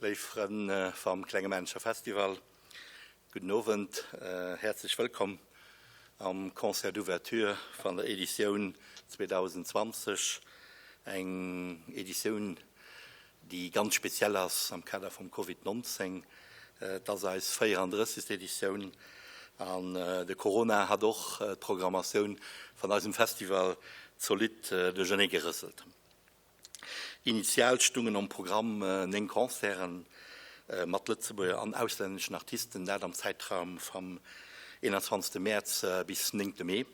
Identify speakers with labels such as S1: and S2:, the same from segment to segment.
S1: Lieve vom Klenge Maarnicher Festival, guten Abend, herzlich willkommen am Konzert d'Ouverture von der Edition 2020, eine Edition, die ganz speziell ist am Kader von Covid-19. Das ist 34. Edition. Und der Corona hat auch die Programmation von diesem Festival solid durch den gerüsselt. Initial stungen am Programm 9 Konzerten mit Lützeburg an ausländischen Artisten, am Zeitraum vom 21. März bis 9. Mai.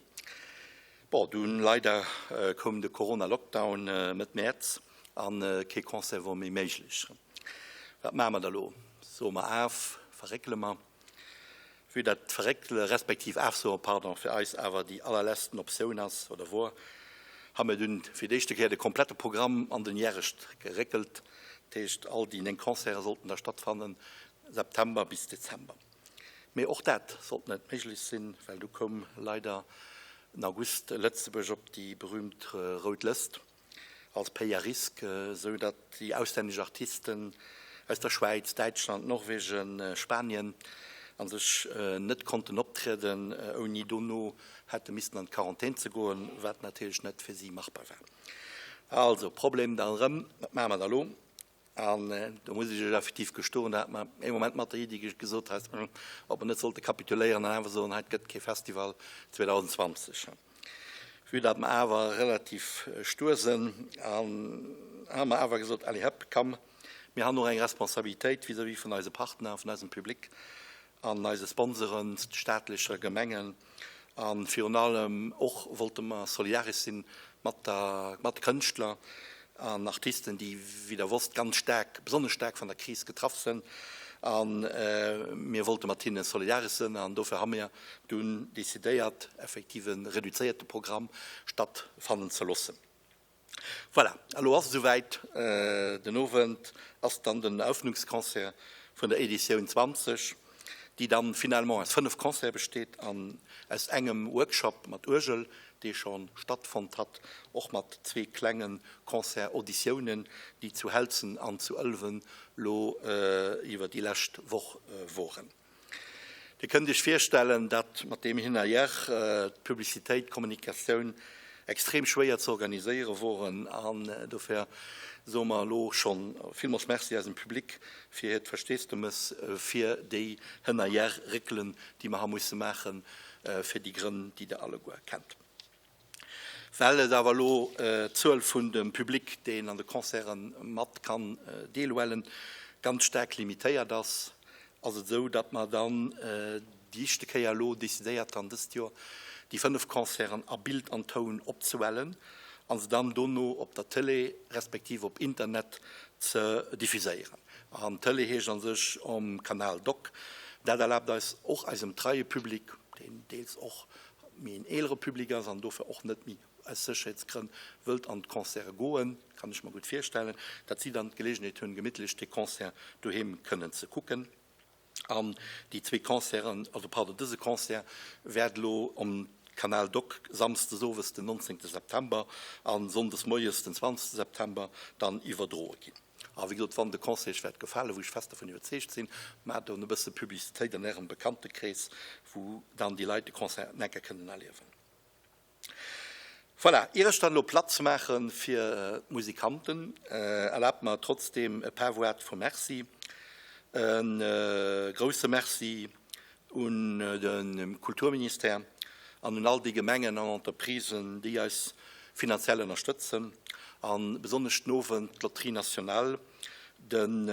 S1: Nun leider kommt der Corona-Lockdown mit März an kein Konzert war mehr möglich. Was machen wir da lo? So mal auf, verreckle mal. Für das verreckle, respektive auch so, pardon, für uns aber die allerletzten Optionen oder wo, haben wir dann für die erste Kehr das komplette Programm an den Jahres geregelt. Das heißt, all die Konzerte sollten da stattfinden, September bis Dezember. Aber auch das sollte nicht möglich sein, weil du kommst leider im August Lützeburg auf die berühmte Rote Liste als Payarisk, so dass die ausländischen Artisten aus der Schweiz, Deutschland, Norwegen, Spanien an sich nicht konnten auftreten, ohne Dono hätte müssen an Quarantäne zu gehen, was natürlich nicht für sie machbar war. Also, Problem daran, was machen wir da lo? Und da muss ich effektiv gestohlen, da hat man im Moment Materie, die gesagt hat, ob man nicht sollte kapitulieren, dann einfach so, dann hat kein Festival 2020. Für das wir aber relativ stur sind, haben wir einfach gesagt, alle komm, wir haben noch eine Responsabilität vis-à-vis von unseren Partnern, von unserem Publikum, an unsere Sponsoren, staatliche Gemengen. Und für allem auch wollten wir solidarisch sein mit Künstlern und Artisten, die wieder ganz stark, besonders stark von der Krise getroffen sind. Und wir wollten mit ihnen solidarisch sein und dafür haben wir dann dezidiert, effektiv ein reduziertes Programm stattfinden zu lassen. Voilà, also als soweit den Abend, als dann den Eröffnungskonzert von der Edition 20, die dann finalement aus 5 Konzerten besteht, aus engem Workshop mit Urgel, die schon stattgefunden hat, auch mit 2 kleinen Konzertauditionen, die zu Helsen und zu Elven über die letzte Woche waren. Ihr könnt euch vorstellen, dass mit dem hinterher Publizität, Kommunikation extrem schwer zu organisieren waren. Und dafür so mal schon vielmals merci aus dem Publikum für das Verstehstumes, für die hinterher Regeln, die man machen musste, für die Gründe, die ihr alle gut kennt. Weil da war lo 12 von dem Publikum, den an den Konzerten mit kann teilwellen, ganz stark limitiert das. Also so, dass man dann die erste KLO dezidiert hat, das Jahr die 5 Konzerten a Bild und Ton abzuwählen und dann noch auf der Tele respektive auf Internet zu diffusieren. Am Tele heißt an sich Kanal Doc. Das erlaubt uns auch als einem treuen Publikum, den teils auch ein älteres Publikum ist und dafür auch nicht mehr als Sicherheitsgrund wild an Konzerte gehen, kann ich mir gut vorstellen, dass sie dann die Gelegenheit haben, gemütlich die Konzerte daheim können zu gucken. Die 2 Konzerte, also pardon, diese Konzerte werden Kanal Doc Samstag so bis den 19. September, an Sonntags morgens den 20. September dann überdrohen gehen. Aber wie gesagt, wenn der Konzert wird gefallen, wo ich fest davon überzeugt bin, man hat ein bisschen Publizität in einem Bekanntenkreis, wo dann die Leute Konzerte nicht können erleben. Voilà, ihr stand Platz zu machen für Musikanten, erlaubt mir trotzdem ein paar Worte von Merci. Ein großes Merci an dem Kulturministerium, an all die Gemengen an Unternehmen, die uns finanziell unterstützen, an besonders Noven, die Loterie National, den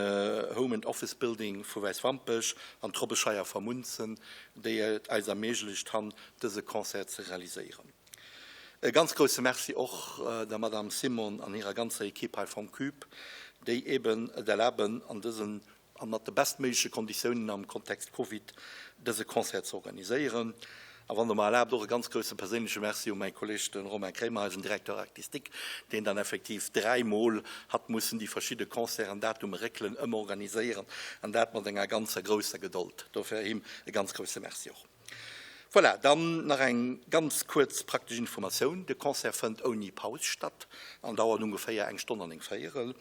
S1: Home and Office Building von Weißwampisch, an Trobbescheier von Munzen, die uns ermöglicht haben, diese Konzerte zu realisieren. Ein ganz großes Merci auch der Madame Simon an ihrer ganzen Equipe von Cube, die eben erlauben, an den bestmöglichen Konditionen im Kontext Covid diese Konzerte zu organisieren. Aber wenn mal erlaubt, auch ein ganz großes persönliches Merci an meinen Kollegen Roman Kremer als Direktor Artistik, den dann effektiv 3 Mal hat müssen die verschiedenen Konzerte und Datum regeln, immer organisieren. Und da hat man dann eine ganz große Geduld. Dafür ihm ein ganz großes Merci auch. Voilà, dann noch eine ganz kurz praktische Information. Der Konzert findet ohne Pause statt und dauert ungefähr 1 Stunde und 4.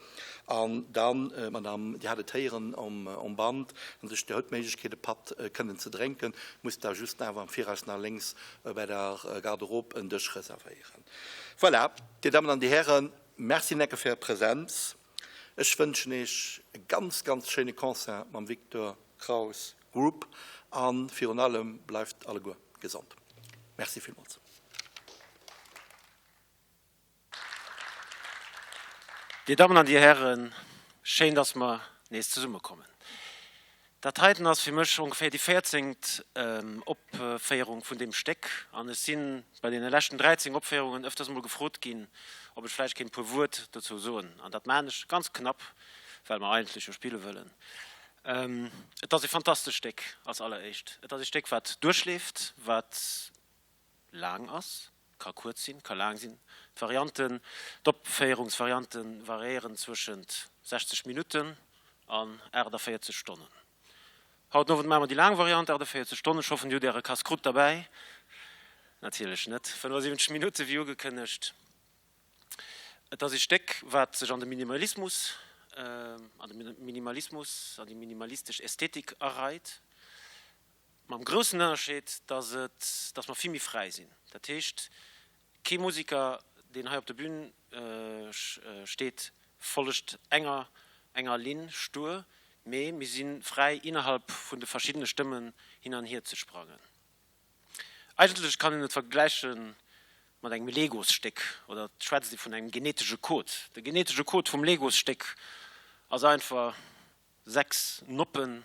S1: Und dann, die hatten Tieren am Band und sich die Hauptmöglichkeit gehabt, können zu trinken, muss da just einfach am Vierhaus nach links bei der Garderobe einen Tisch reservieren. Voilà, die Damen und die Herren, merci für Ihre Präsenz. Ich wünsche euch ein ganz, ganz schönes Konzert mit Viktor, Kraus, Group. Und für allem bleibt alle gut gesund. Merci vielmals.
S2: Die Damen und die Herren, schön, dass wir nächste Summe kommen. Das heute ist für mich ungefähr die 14. Abfeierung von dem Steck. Und es sind bei den letzten 13 Abfeierungen öfters mal gefragt gehen, ob ich vielleicht kein paar Worte dazu sagen. Und das meine ich ganz knapp, weil wir eigentlich schon spielen wollen. Das ist ein fantastisches Stück als allererst. Das ist ein Stück, das durchschläft, was lang ist, kann kurz sein, kann lang sein. Die Abfeierungsvarianten variieren zwischen 60 Minuten und 40 Stunden. Heute noch machen wir die lange Variante, 40 Stunden. Ich hoffe, ihr habt Kaskrut dabei. Natürlich nicht. 75 Minuten wie angekündigt. Das ist ein Stück, was sich an den Minimalismus, an die minimalistische Ästhetik erreicht. Mit dem großen Unterschied, dass wir viel mehr frei sind. Das heißt, kein Musiker, der hier auf der Bühne steht, folgt enger Linie, stur, aber wir sind frei, innerhalb von den verschiedenen Stimmen hin und her zu springen. Eigentlich kann ich nicht vergleichen mit einem Legos-Stück oder schwätze von einem genetischen Code. Der genetische Code vom Legos-Stück ist einfach 6 Nuppen,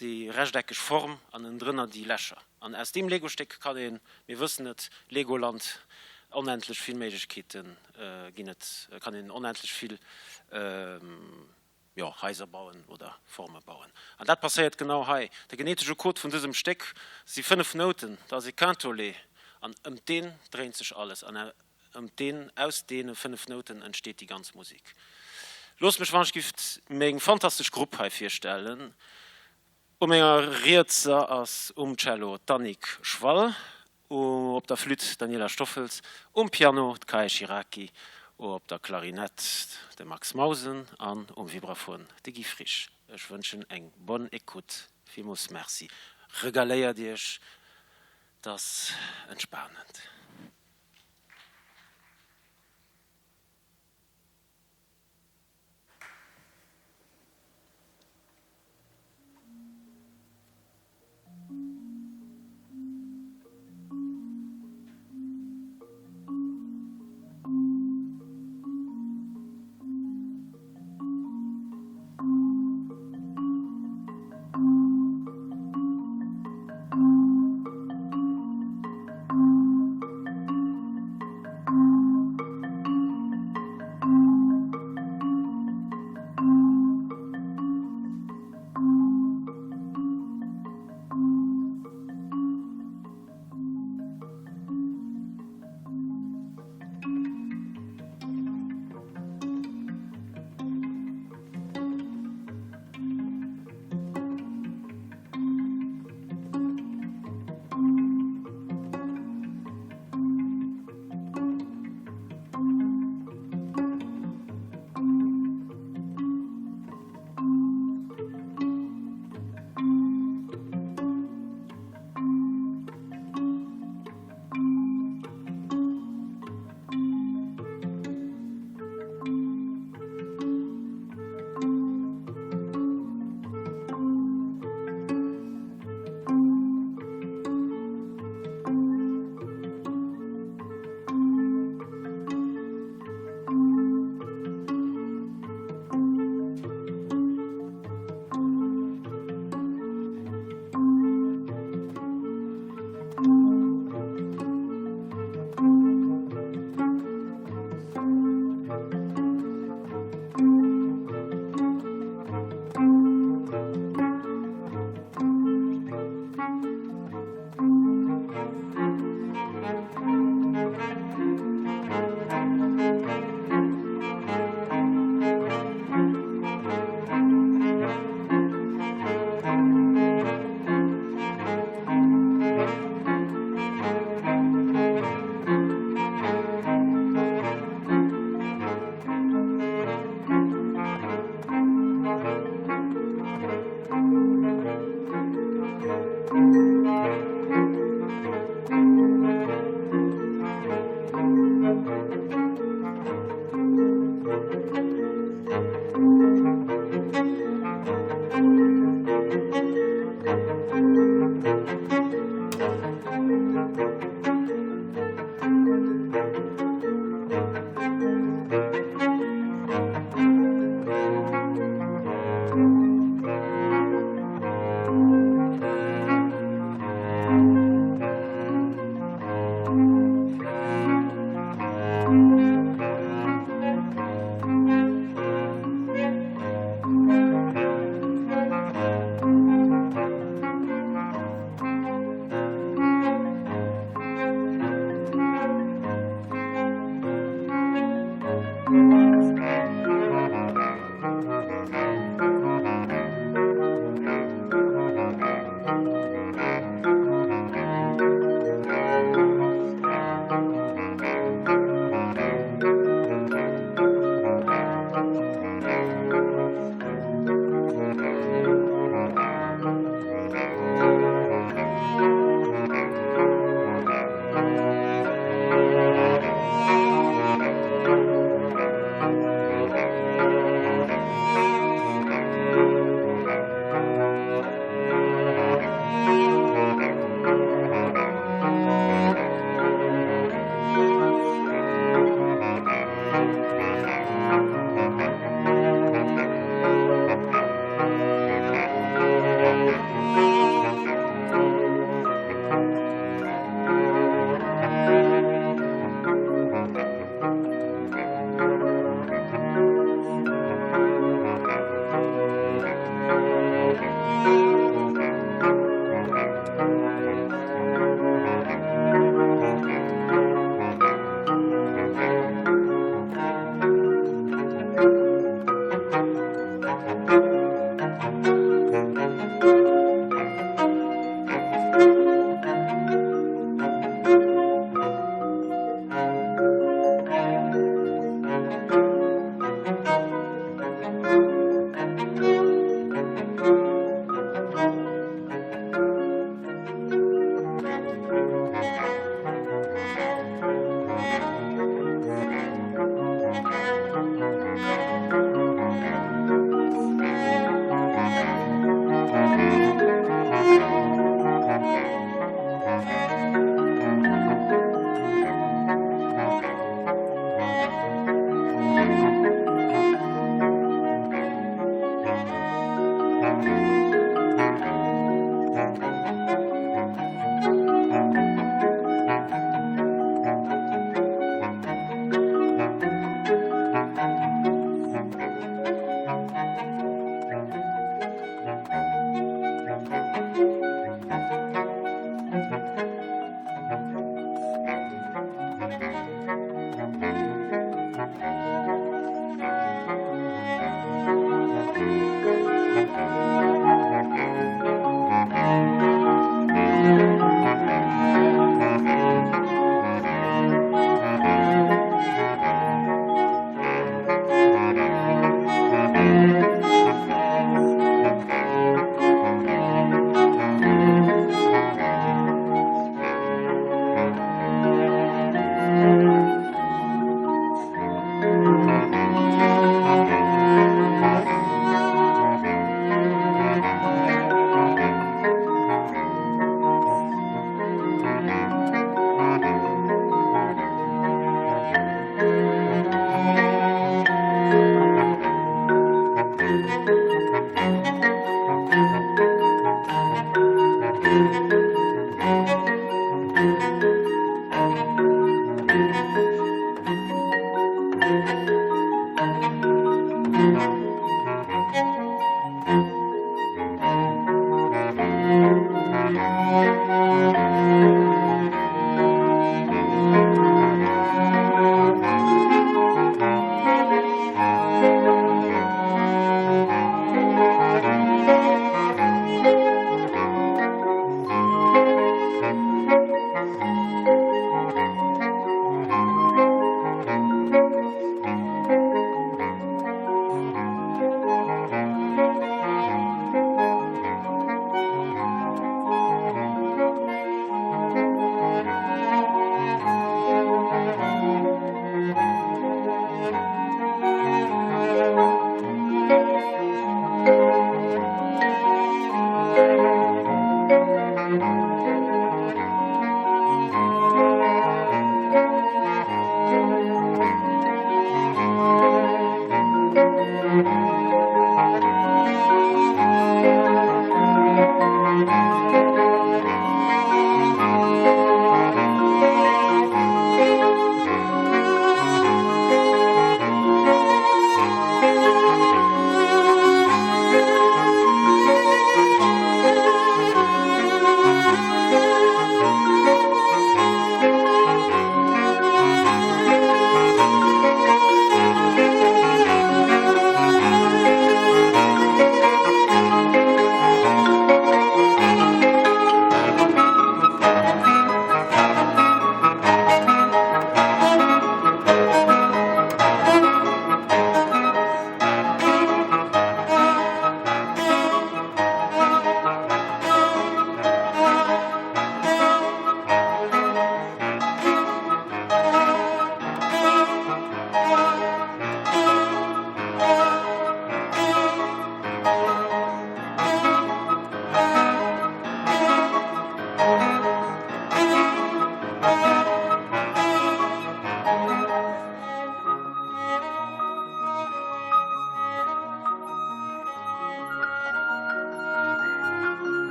S2: die rechteckig Form und drinnen die Löcher. Und aus dem Lego-Stück kann wir wissen nicht, Legoland unendlich viele Möglichkeiten kann unendlich viel Häuser bauen oder Formen bauen. Und das passiert genau hier. Der genetische Code von diesem Stück sind 5 Noten, das ist CANTO. Und den dreht sich alles. Und aus den 5 Noten entsteht die ganze Musik. Los mich gibt mir eine fantastische Gruppe vorstellen. Meiner Rätsel als Cello Tanik Schwall, auf der Flöte Daniela Stoffels, Piano Kai Shiraki, auf der Klarinette der Max Mausen und Vibraphon der Guy Frisch. Ich wünsche Ihnen eine bonne Écoute. Vielmals merci. Regaleier dich, das entspannend.